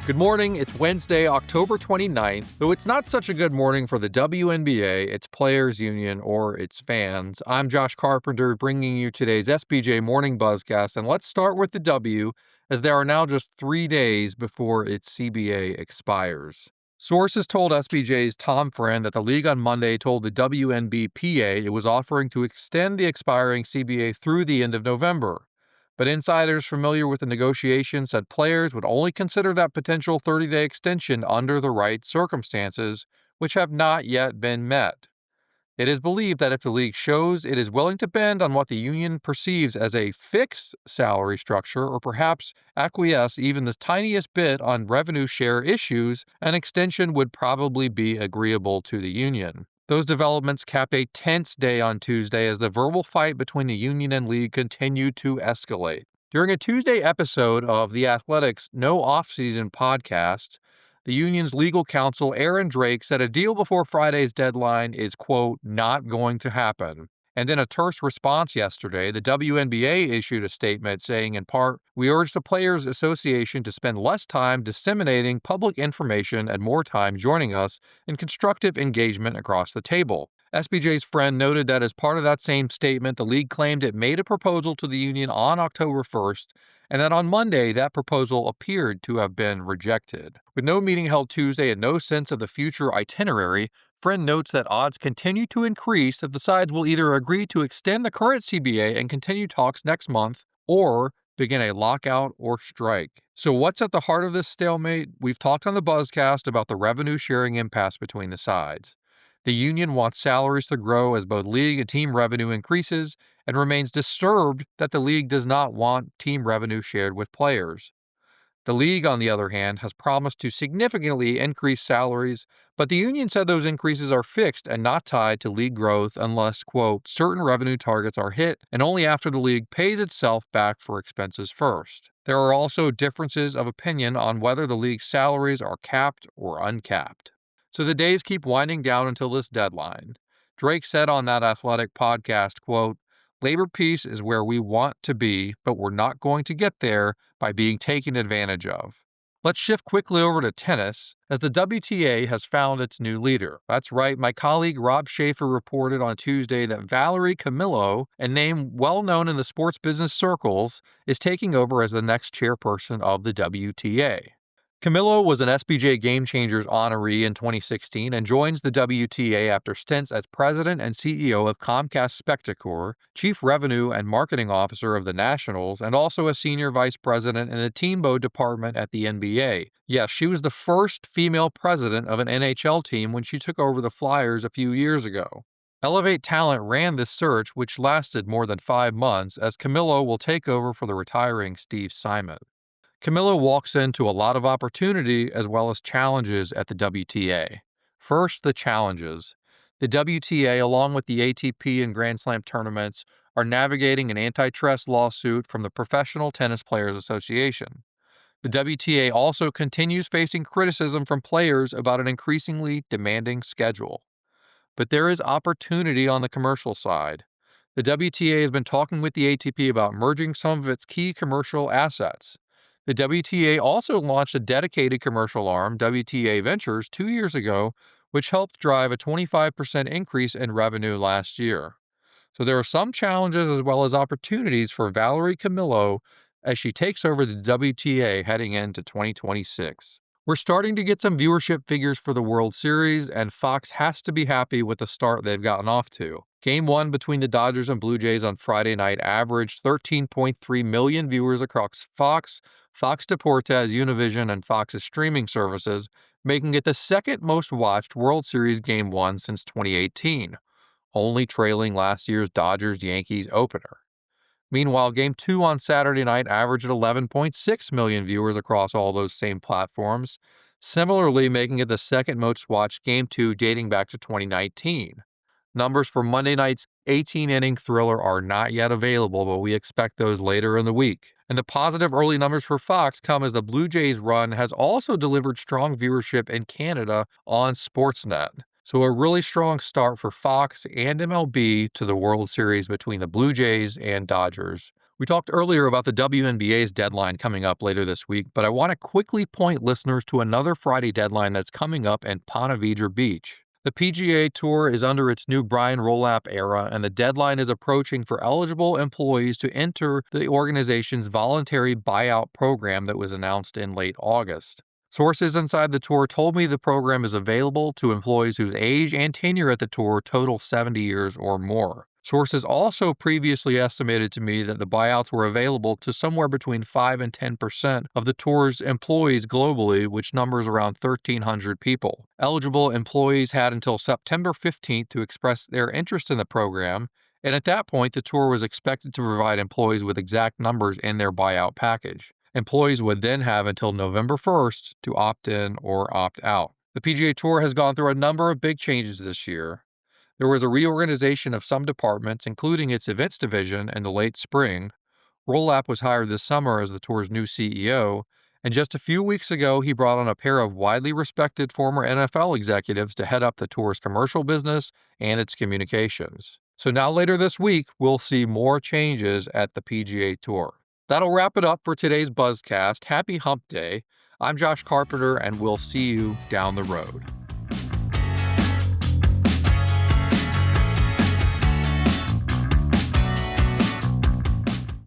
Good morning, it's Wednesday, October 29th, though it's not such a good morning for the WNBA, its players union, or its fans. I'm Josh Carpenter bringing you today's SBJ Morning Buzzcast, and let's start with the W, as there are now just 3 days before its CBA expires. Sources told SBJ's Tom Friend that the league on Monday told the WNBA PA it was offering to extend the expiring CBA through the end of November. But insiders familiar with the negotiations said players would only consider that potential 30-day extension under the right circumstances, which have not yet been met. It is believed that if the league shows it is willing to bend on what the union perceives as a fixed salary structure, or perhaps acquiesce even the tiniest bit on revenue share issues, an extension would probably be agreeable to the union. Those developments capped a tense day on Tuesday as the verbal fight between the union and league continued to escalate. During a Tuesday episode of The Athletic's No Offseason podcast, the union's legal counsel, Aaron Drake, said a deal before Friday's deadline is, quote, not going to happen. And in a terse response yesterday, the WNBA issued a statement saying, in part, we urge the Players Association to spend less time disseminating public information and more time joining us in constructive engagement across the table. SBJ's friend noted that as part of that same statement, the league claimed it made a proposal to the union on October 1st, and that on Monday that proposal appeared to have been rejected. With no meeting held Tuesday and no sense of the future itinerary, Friend notes that odds continue to increase that the sides will either agree to extend the current CBA and continue talks next month, or begin a lockout or strike. So what's at the heart of this stalemate? We've talked on the Buzzcast about the revenue sharing impasse between the sides. The union wants salaries to grow as both league and team revenue increases, and remains disturbed that the league does not want team revenue shared with players. The league, on the other hand, has promised to significantly increase salaries, but the union said those increases are fixed and not tied to league growth unless, quote, certain revenue targets are hit, and only after the league pays itself back for expenses first. There are also differences of opinion on whether the league's salaries are capped or uncapped. So the days keep winding down until this deadline. Drake said on that Athletic podcast, quote, labor peace is where we want to be, but we're not going to get there by being taken advantage of. Let's shift quickly over to tennis, as the WTA has found its new leader. That's right, my colleague Rob Schaefer reported on Tuesday that Valerie Camillo, a name well known in the sports business circles, is taking over as the next chairperson of the WTA. Camillo was an SBJ Game Changers honoree in 2016 and joins the WTA after stints as president and CEO of Comcast Spectacor, chief revenue and marketing officer of the Nationals, and also a senior vice president in the Teambo department at the NBA. Yes, she was the first female president of an NHL team when she took over the Flyers a few years ago. Elevate Talent ran this search, which lasted more than 5 months, as Camillo will take over for the retiring Steve Simon. Camillo walks into a lot of opportunity as well as challenges at the WTA. First, the challenges. The WTA, along with the ATP and Grand Slam tournaments, are navigating an antitrust lawsuit from the Professional Tennis Players Association. The WTA also continues facing criticism from players about an increasingly demanding schedule. But there is opportunity on the commercial side. The WTA has been talking with the ATP about merging some of its key commercial assets. The WTA also launched a dedicated commercial arm, WTA Ventures, 2 years ago, which helped drive a 25% increase in revenue last year. So there are some challenges as well as opportunities for Valerie Camillo as she takes over the WTA heading into 2026. We're starting to get some viewership figures for the World Series, and Fox has to be happy with the start they've gotten off to. Game 1 between the Dodgers and Blue Jays on Friday night averaged 13.3 million viewers across Fox, Fox Deportes, Univision, and Fox's streaming services, making it the second most watched World Series Game 1 since 2018, only trailing last year's Dodgers-Yankees opener. Meanwhile, Game 2 on Saturday night averaged 11.6 million viewers across all those same platforms, similarly making it the second most watched Game 2 dating back to 2019. Numbers for Monday night's 18-inning thriller are not yet available, but we expect those later in the week. And the positive early numbers for Fox come as the Blue Jays run has also delivered strong viewership in Canada on Sportsnet. So a really strong start for Fox and MLB to the World Series between the Blue Jays and Dodgers. We talked earlier about the WNBA's deadline coming up later this week, but I want to quickly point listeners to another Friday deadline that's coming up in Ponte Vedra Beach. The PGA Tour is under its new Brian Rolapp era, and the deadline is approaching for eligible employees to enter the organization's voluntary buyout program that was announced in late August. Sources inside the tour told me the program is available to employees whose age and tenure at the tour total 70 years or more. Sources also previously estimated to me that the buyouts were available to somewhere between 5 and 10% of the tour's employees globally, which numbers around 1,300 people. Eligible employees had until September 15th to express their interest in the program, and at that point, the tour was expected to provide employees with exact numbers in their buyout package. Employees would then have until November 1st to opt in or opt out. The PGA Tour has gone through a number of big changes this year. There was a reorganization of some departments, including its events division, in the late spring. Rolapp was hired this summer as the tour's new CEO, and just a few weeks ago, he brought on a pair of widely respected former NFL executives to head up the tour's commercial business and its communications. So now later this week, we'll see more changes at the PGA Tour. That'll wrap it up for today's Buzzcast. Happy Hump Day. I'm Josh Carpenter, and we'll see you down the road.